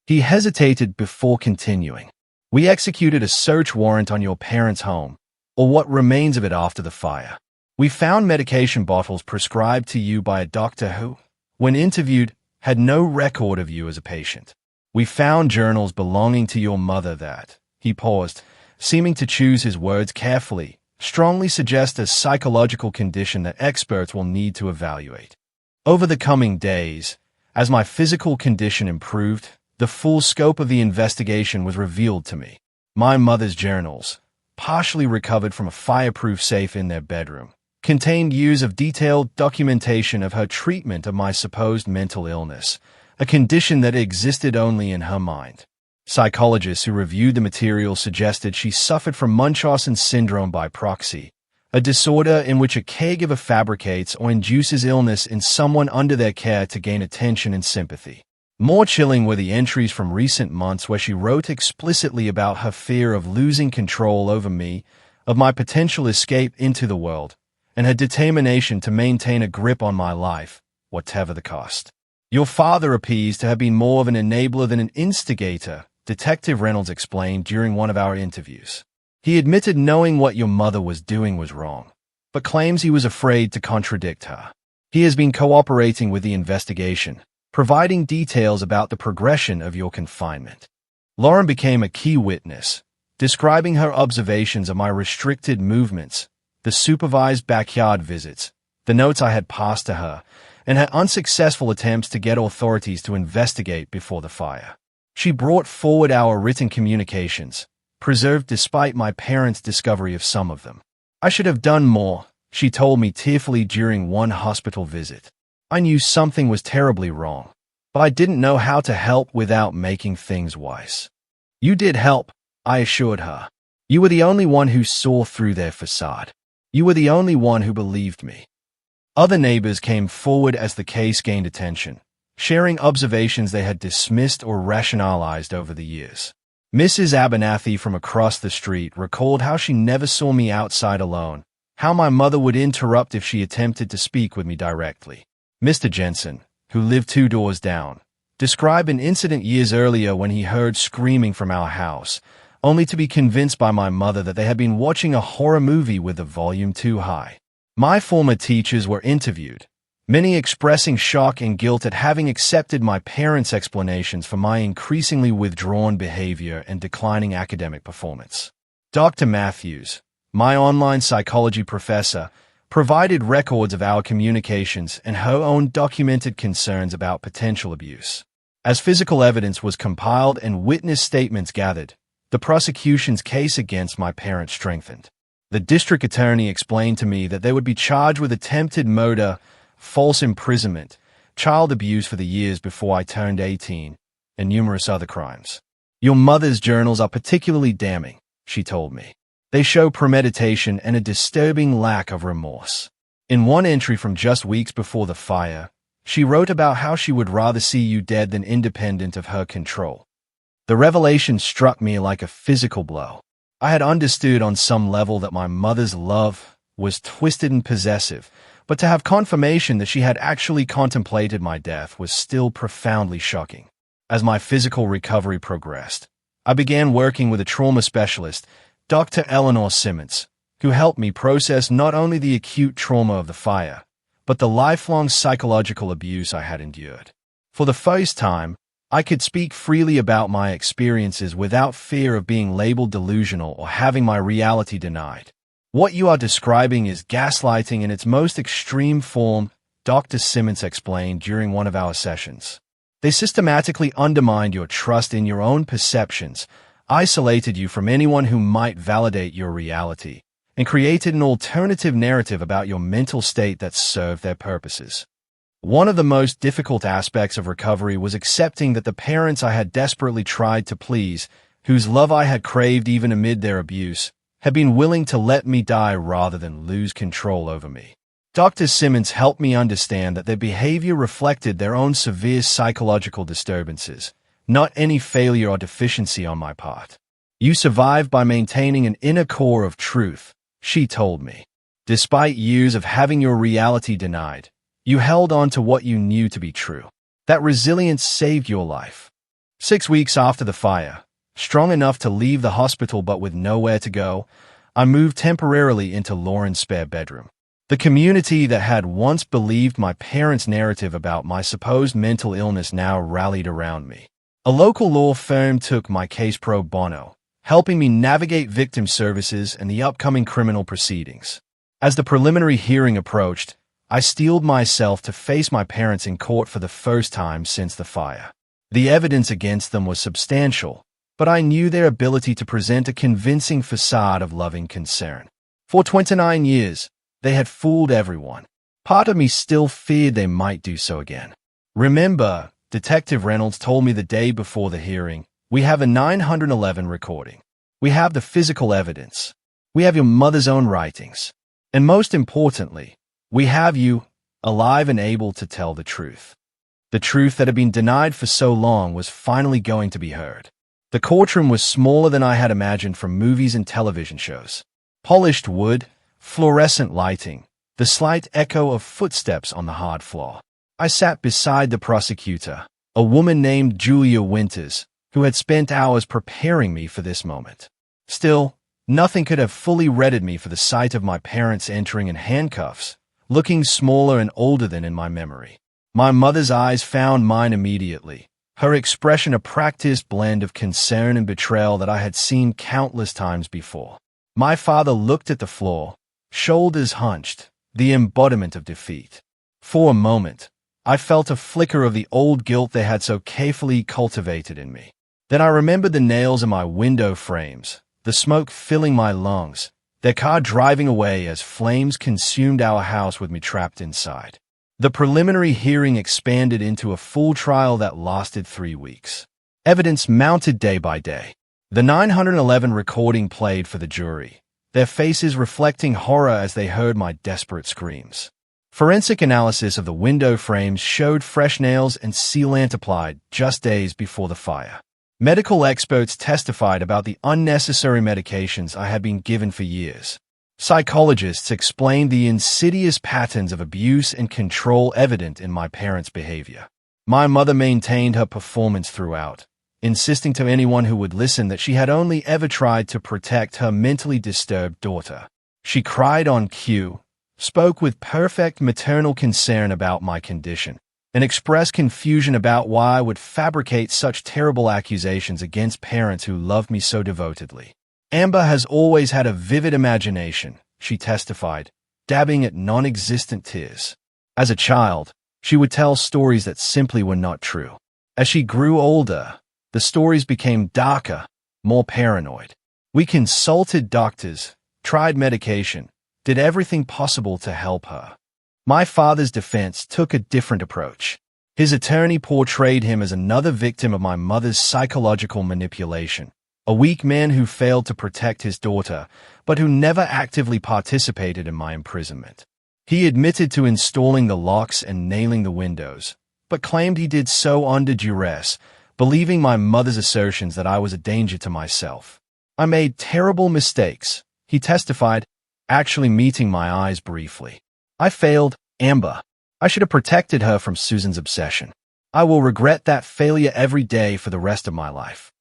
He hesitated before continuing. We executed a search warrant on your parents' home, or what remains of it after the fire. We found medication bottles prescribed to you by a doctor who, when interviewed, had no record of you as a patient. We found journals belonging to your mother that, he paused, seeming to choose his words carefully, strongly suggest a psychological condition that experts will need to evaluate. Over the coming days, as my physical condition improved, the full scope of the investigation was revealed to me. My mother's journals, partially recovered from a fireproof safe in their bedroom, contained years of detailed documentation of her treatment of my supposed mental illness, a condition that existed only in her mind. Psychologists who reviewed the material suggested she suffered from Munchausen syndrome by proxy, a disorder in which a caregiver fabricates or induces illness in someone under their care to gain attention and sympathy. More chilling were the entries from recent months where she wrote explicitly about her fear of losing control over me, of my potential escape into the world, and her determination to maintain a grip on my life, whatever the cost. Your father appears to have been more of an enabler than an instigator, Detective Reynolds explained during one of our interviews. He admitted knowing what your mother was doing was wrong, but claims he was afraid to contradict her. He has been cooperating with the investigation, providing details about the progression of your confinement. Lauren became a key witness, describing her observations of my restricted movements, the supervised backyard visits, the notes I had passed to her, and her unsuccessful attempts to get authorities to investigate before the fire. She brought forward our written communications, preserved despite my parents' discovery of some of them. I should have done more, she told me tearfully during one hospital visit. I knew something was terribly wrong, but I didn't know how to help without making things worse. You did help, I assured her. You were the only one who saw through their facade. You were the only one who believed me. Other neighbors came forward as the case gained attention, sharing observations they had dismissed or rationalized over the years. Mrs. Abernathy from across the street recalled how she never saw me outside alone, how my mother would interrupt if she attempted to speak with me directly. Mr. Jensen, who lived 2 doors down, described an incident years earlier when he heard screaming from our house, only to be convinced by my mother that they had been watching a horror movie with the volume too high. My former teachers were interviewed, many expressing shock and guilt at having accepted my parents' explanations for my increasingly withdrawn behavior and declining academic performance. Dr. Matthews, my online psychology professor, provided records of our communications and her own documented concerns about potential abuse. As physical evidence was compiled and witness statements gathered, the prosecution's case against my parents strengthened. The district attorney explained to me that they would be charged with attempted murder, false imprisonment, child abuse for the years before I turned 18, and numerous other crimes. Your mother's journals are particularly damning, she told me. They show premeditation and a disturbing lack of remorse. In one entry from just weeks before the fire, she wrote about how she would rather see you dead than independent of her control. The revelation struck me like a physical blow. I had understood on some level that my mother's love was twisted and possessive, but to have confirmation that she had actually contemplated my death was still profoundly shocking. As my physical recovery progressed, I began working with a trauma specialist, Dr. Eleanor Simmons, who helped me process not only the acute trauma of the fire, but the lifelong psychological abuse I had endured. For the first time, I could speak freely about my experiences without fear of being labeled delusional or having my reality denied. What you are describing is gaslighting in its most extreme form, Dr. Simmons explained during one of our sessions. They systematically undermined your trust in your own perceptions, isolated you from anyone who might validate your reality, and created an alternative narrative about your mental state that served their purposes. One of the most difficult aspects of recovery was accepting that the parents I had desperately tried to please, whose love I had craved even amid their abuse, had been willing to let me die rather than lose control over me. Dr. Simmons helped me understand that their behavior reflected their own severe psychological disturbances, not any failure or deficiency on my part. You survived by maintaining an inner core of truth, she told me. Despite years of having your reality denied, you held on to what you knew to be true. That resilience saved your life. 6 weeks after the fire, strong enough to leave the hospital but with nowhere to go, I moved temporarily into Lauren's spare bedroom. The community that had once believed my parents' narrative about my supposed mental illness now rallied around me. A local law firm took my case pro bono, helping me navigate victim services and the upcoming criminal proceedings. As the preliminary hearing approached, I steeled myself to face my parents in court for the first time since the fire. The evidence against them was substantial, but I knew their ability to present a convincing facade of loving concern. For 29 years, they had fooled everyone. Part of me still feared they might do so again. Remember, Detective Reynolds told me the day before the hearing, we have a 911 recording. We have the physical evidence. We have your mother's own writings. And most importantly, we have you, alive and able to tell the truth. The truth that had been denied for so long was finally going to be heard. The courtroom was smaller than I had imagined from movies and television shows. Polished wood, fluorescent lighting, the slight echo of footsteps on the hard floor. I sat beside the prosecutor, a woman named Julia Winters, who had spent hours preparing me for this moment. Still, nothing could have fully readied me for the sight of my parents entering in handcuffs, looking smaller and older than in my memory. My mother's eyes found mine immediately, her expression a practiced blend of concern and betrayal that I had seen countless times before. My father looked at the floor, shoulders hunched, the embodiment of defeat. For a moment, I felt a flicker of the old guilt they had so carefully cultivated in me. Then I remembered the nails in my window frames, the smoke filling my lungs, their car driving away as flames consumed our house with me trapped inside. The preliminary hearing expanded into a full trial that lasted 3 weeks. Evidence mounted day by day. The 911 recording played for the jury, their faces reflecting horror as they heard my desperate screams. Forensic analysis of the window frames showed fresh nails and sealant applied just days before the fire. Medical experts testified about the unnecessary medications I had been given for years. Psychologists explained the insidious patterns of abuse and control evident in my parents' behavior. My mother maintained her performance throughout, insisting to anyone who would listen that she had only ever tried to protect her mentally disturbed daughter. She cried on cue, spoke with perfect maternal concern about my condition, and expressed confusion about why I would fabricate such terrible accusations against parents who loved me so devotedly. Amber has always had a vivid imagination, she testified, dabbing at non-existent tears. As a child, she would tell stories that simply were not true. As she grew older, the stories became darker, more paranoid. We consulted doctors, tried medication, did everything possible to help her. My father's defense took a different approach. His attorney portrayed him as another victim of my mother's psychological manipulation, a weak man who failed to protect his daughter, but who never actively participated in my imprisonment. He admitted to installing the locks and nailing the windows, but claimed he did so under duress, believing my mother's assertions that I was a danger to myself. I made terrible mistakes, he testified, actually meeting my eyes briefly. I failed, Amber. I should have protected her from Susan's obsession. I will regret that failure every day for the rest of my life.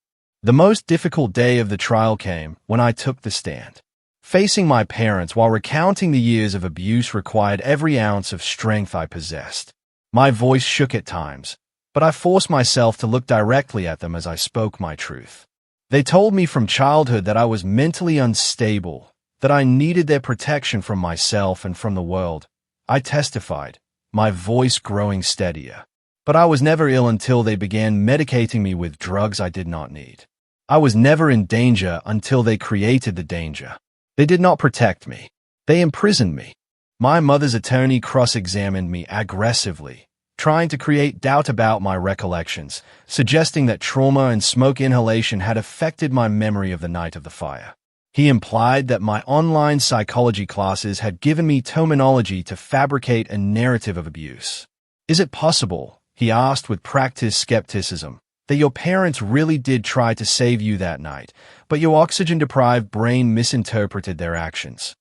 The most difficult day of the trial came when I took the stand. Facing my parents while recounting the years of abuse required every ounce of strength I possessed. My voice shook at times, but I forced myself to look directly at them as I spoke my truth. They told me from childhood that I was mentally unstable, that I needed their protection from myself and from the world. I testified, my voice growing steadier. But I was never ill until they began medicating me with drugs I did not need. I was never in danger until they created the danger. They did not protect me. They imprisoned me. My mother's attorney cross-examined me aggressively, trying to create doubt about my recollections, suggesting that trauma and smoke inhalation had affected my memory of the night of the fire. He implied that my online psychology classes had given me terminology to fabricate a narrative of abuse. Is it possible, he asked with practiced skepticism, that your parents really did try to save you that night, but your oxygen-deprived brain misinterpreted their actions?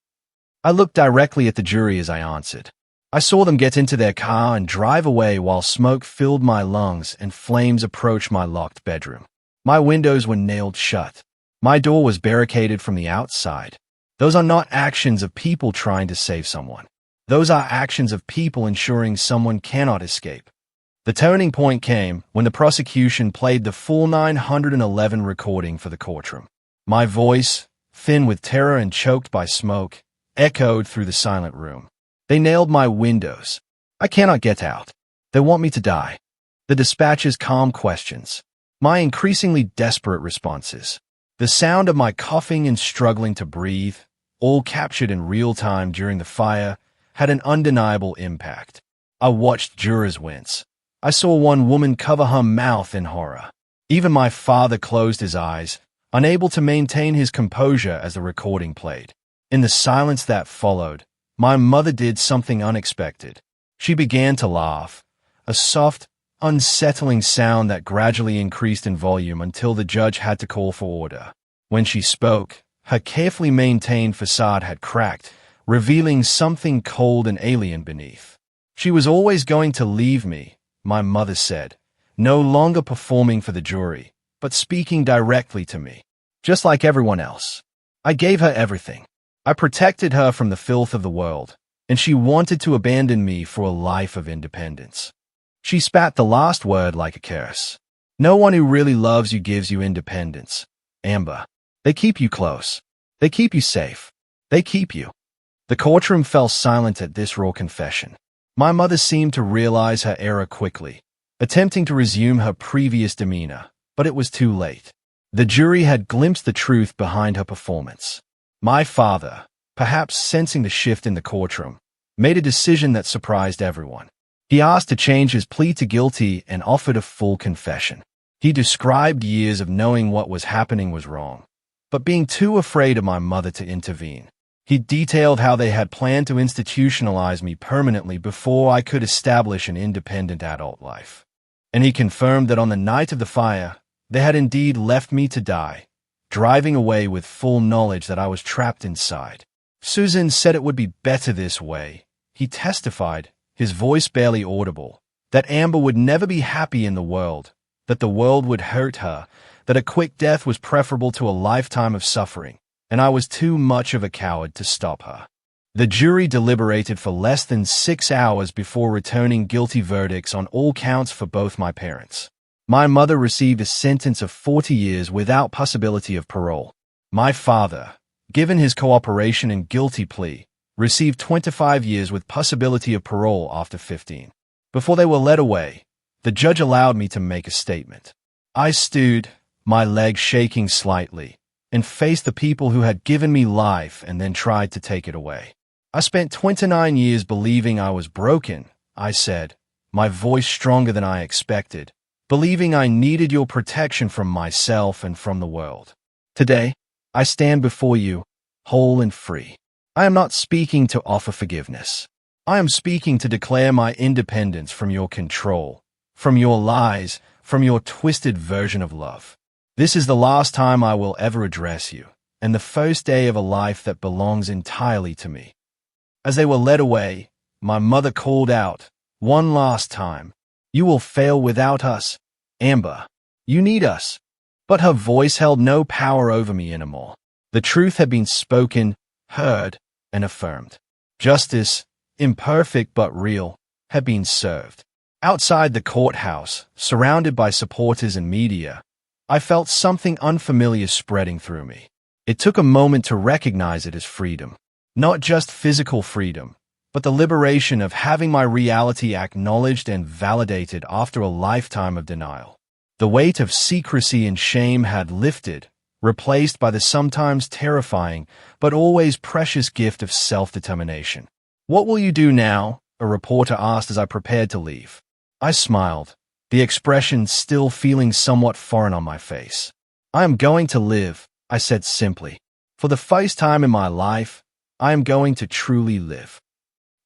I looked directly at the jury as I answered. I saw them get into their car and drive away while smoke filled my lungs and flames approached my locked bedroom. My windows were nailed shut. My door was barricaded from the outside. Those are not actions of people trying to save someone. Those are actions of people ensuring someone cannot escape. The turning point came when the prosecution played the full 911 recording for the courtroom. My voice, thin with terror and choked by smoke, echoed through the silent room. They nailed my windows. I cannot get out. They want me to die. The dispatcher's calm questions. My increasingly desperate responses. The sound of my coughing and struggling to breathe, all captured in real time during the fire, had an undeniable impact. I watched jurors wince. I saw one woman cover her mouth in horror. Even my father closed his eyes, unable to maintain his composure as the recording played. In the silence that followed, my mother did something unexpected. She began to laugh, a soft, unsettling sound that gradually increased in volume until the judge had to call for order. When she spoke, her carefully maintained facade had cracked, revealing something cold and alien beneath. She was always going to leave me, my mother said, no longer performing for the jury, but speaking directly to me, just like everyone else. I gave her everything. I protected her from the filth of the world, and she wanted to abandon me for a life of independence. She spat the last word like a curse. No one who really loves you gives you independence, Amber. They keep you close. They keep you safe. They keep you. The courtroom fell silent at this raw confession. My mother seemed to realize her error quickly, attempting to resume her previous demeanor, but it was too late. The jury had glimpsed the truth behind her performance. My father, perhaps sensing the shift in the courtroom, made a decision that surprised everyone. He asked to change his plea to guilty and offered a full confession. He described years of knowing what was happening was wrong, but being too afraid of my mother to intervene. He detailed how they had planned to institutionalize me permanently before I could establish an independent adult life. And he confirmed that on the night of the fire, they had indeed left me to die, driving away with full knowledge that I was trapped inside. Susan said it would be better this way. He testified, his voice barely audible, that Amber would never be happy in the world, that the world would hurt her, that a quick death was preferable to a lifetime of suffering, and I was too much of a coward to stop her. The jury deliberated for less than 6 hours before returning guilty verdicts on all counts for both my parents. My mother received a sentence of 40 years without possibility of parole. My father, given his cooperation and guilty plea, received 25 years with possibility of parole after 15. Before they were led away, the judge allowed me to make a statement. I stood, my legs shaking slightly, and faced the people who had given me life and then tried to take it away. I spent 29 years believing I was broken, I said, my voice stronger than I expected, believing I needed your protection from myself and from the world. Today, I stand before you, whole and free. I am not speaking to offer forgiveness. I am speaking to declare my independence from your control, from your lies, from your twisted version of love. This is the last time I will ever address you, and the first day of a life that belongs entirely to me. As they were led away, my mother called out, one last time, "You will fail without us, Amber. You need us." But her voice held no power over me anymore. The truth had been spoken, heard, and affirmed. Justice, imperfect but real, had been served. Outside the courthouse, surrounded by supporters and media, I felt something unfamiliar spreading through me. It took a moment to recognize it as freedom. Not just physical freedom, but the liberation of having my reality acknowledged and validated after a lifetime of denial. The weight of secrecy and shame had lifted, replaced by the sometimes terrifying but always precious gift of self-determination. "What will you do now?" a reporter asked as I prepared to leave. I smiled, the expression still feeling somewhat foreign on my face. "I am going to live," I said simply. For the first time in my life, I am going to truly live.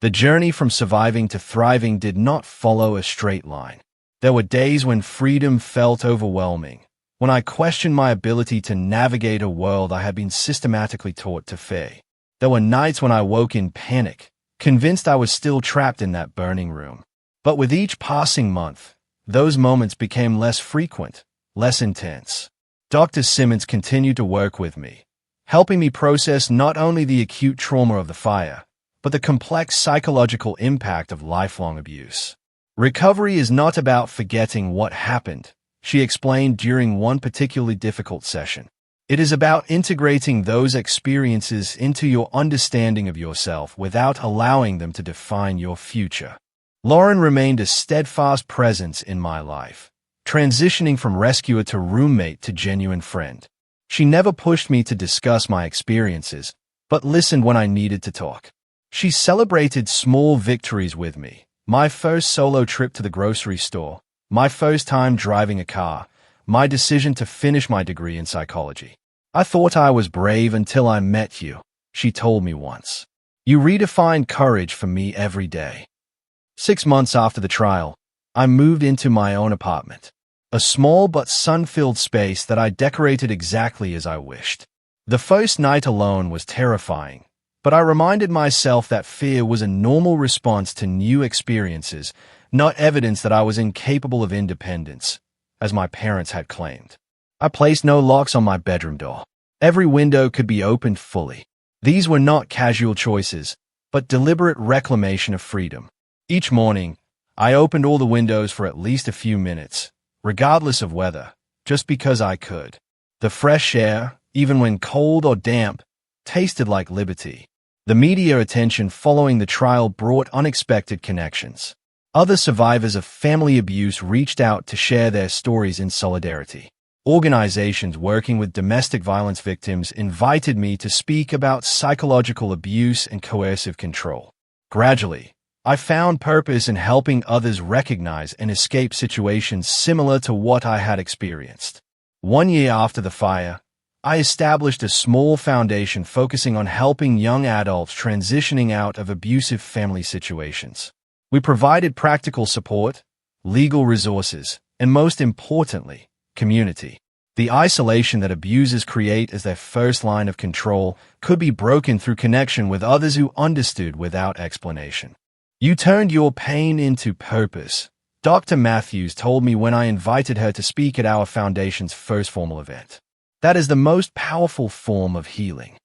The journey from surviving to thriving did not follow a straight line. There were days when freedom felt overwhelming, when I questioned my ability to navigate a world I had been systematically taught to fear. There were nights when I woke in panic, convinced I was still trapped in that burning room. But with each passing month, those moments became less frequent, less intense. Dr. Simmons continued to work with me, helping me process not only the acute trauma of the fire, but the complex psychological impact of lifelong abuse. Recovery is not about forgetting what happened, she explained during one particularly difficult session. It is about integrating those experiences into your understanding of yourself without allowing them to define your future. Lauren remained a steadfast presence in my life, transitioning from rescuer to roommate to genuine friend. She never pushed me to discuss my experiences, but listened when I needed to talk. She celebrated small victories with me. My first solo trip to the grocery store, my first time driving a car, my decision to finish my degree in psychology. I thought I was brave until I met you, she told me once. You redefined courage for me every day. 6 months after the trial, I moved into my own apartment, a small but sun-filled space that I decorated exactly as I wished. The first night alone was terrifying, but I reminded myself that fear was a normal response to new experiences, not evidence that I was incapable of independence, as my parents had claimed. I placed no locks on my bedroom door. Every window could be opened fully. These were not casual choices, but deliberate reclamation of freedom. Each morning, I opened all the windows for at least a few minutes, regardless of weather, just because I could. The fresh air, even when cold or damp, tasted like liberty. The media attention following the trial brought unexpected connections. Other survivors of family abuse reached out to share their stories in solidarity. Organizations working with domestic violence victims invited me to speak about psychological abuse and coercive control. Gradually, I found purpose in helping others recognize and escape situations similar to what I had experienced. 1 year after the fire, I established a small foundation focusing on helping young adults transitioning out of abusive family situations. We provided practical support, legal resources, and most importantly, community. The isolation that abusers create as their first line of control could be broken through connection with others who understood without explanation. You turned your pain into purpose, Dr. Matthews told me when I invited her to speak at our foundation's first formal event. That is the most powerful form of healing.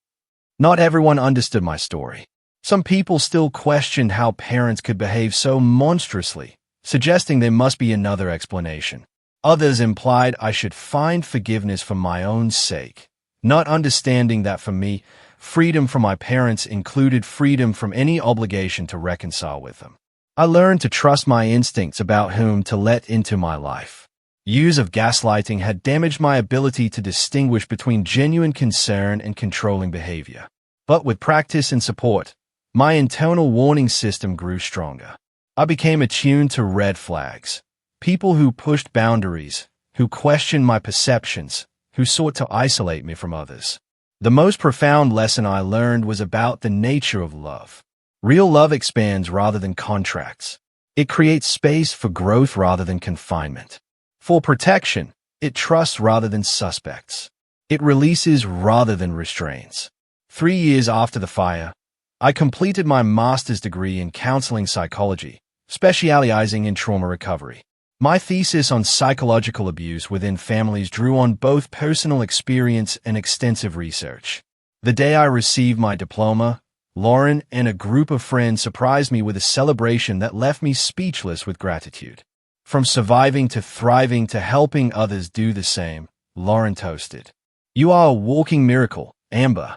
Not everyone understood my story. Some people still questioned how parents could behave so monstrously, suggesting there must be another explanation. Others implied I should find forgiveness for my own sake, not understanding that for me, freedom from my parents included freedom from any obligation to reconcile with them. I learned to trust my instincts about whom to let into my life. Years of gaslighting had damaged my ability to distinguish between genuine concern and controlling behavior. But with practice and support, my internal warning system grew stronger. I became attuned to red flags. People who pushed boundaries, who questioned my perceptions, who sought to isolate me from others. The most profound lesson I learned was about the nature of love. Real love expands rather than contracts. It creates space for growth rather than confinement. For protection, it trusts rather than suspects. It releases rather than restrains. 3 years after the fire, I completed my master's degree in counseling psychology, specializing in trauma recovery. My thesis on psychological abuse within families drew on both personal experience and extensive research. The day I received my diploma, Lauren and a group of friends surprised me with a celebration that left me speechless with gratitude. From surviving to thriving to helping others do the same, Lauren toasted. You are a walking miracle, Amber.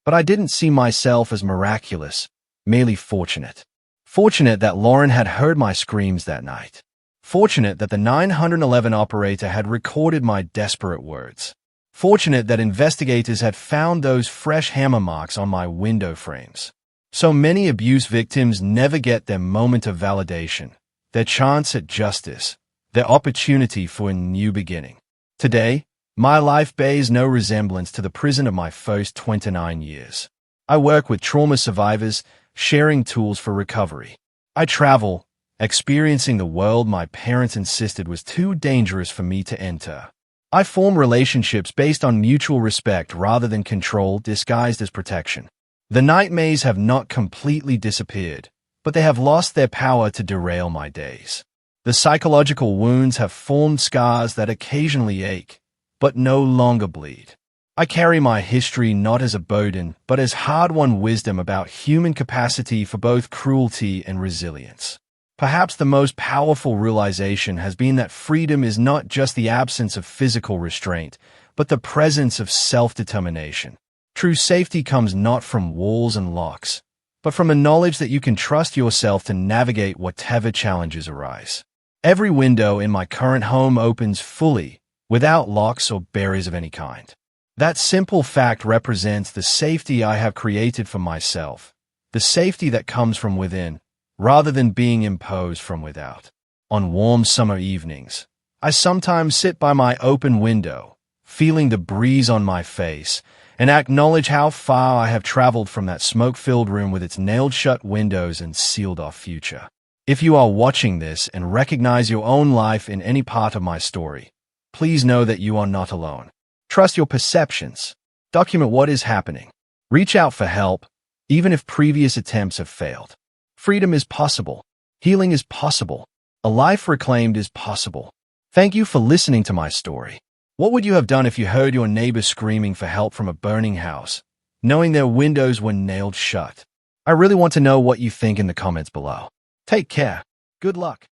But I didn't see myself as miraculous, merely fortunate. Fortunate that Lauren had heard my screams that night. Fortunate that the 911 operator had recorded my desperate words. Fortunate that investigators had found those fresh hammer marks on my window frames. So many abuse victims never get their moment of validation, their chance at justice, their opportunity for a new beginning. Today, My life bears no resemblance to the prison of my first 29 years. I work with trauma survivors, sharing tools for recovery. I travel, experiencing the world my parents insisted was too dangerous for me to enter. I form relationships based on mutual respect rather than control disguised as protection. The nightmares have not completely disappeared, but they have lost their power to derail my days. The psychological wounds have formed scars that occasionally ache, but no longer bleed. I carry my history not as a burden, but as hard-won wisdom about human capacity for both cruelty and resilience. Perhaps the most powerful realization has been that freedom is not just the absence of physical restraint, but the presence of self-determination. True safety comes not from walls and locks, but from a knowledge that you can trust yourself to navigate whatever challenges arise. Every window in my current home opens fully, without locks or barriers of any kind. That simple fact represents the safety I have created for myself, the safety that comes from within, rather than being imposed from without. On warm summer evenings, I sometimes sit by my open window, feeling the breeze on my face, and acknowledge how far I have traveled from that smoke-filled room with its nailed-shut windows and sealed-off future. If you are watching this and recognize your own life in any part of my story, please know that you are not alone. Trust your perceptions. Document what is happening. Reach out for help, even if previous attempts have failed. Freedom is possible. Healing is possible. A life reclaimed is possible. Thank you for listening to my story. What would you have done if you heard your neighbor screaming for help from a burning house, knowing their windows were nailed shut? I really want to know what you think in the comments below. Take care. Good luck.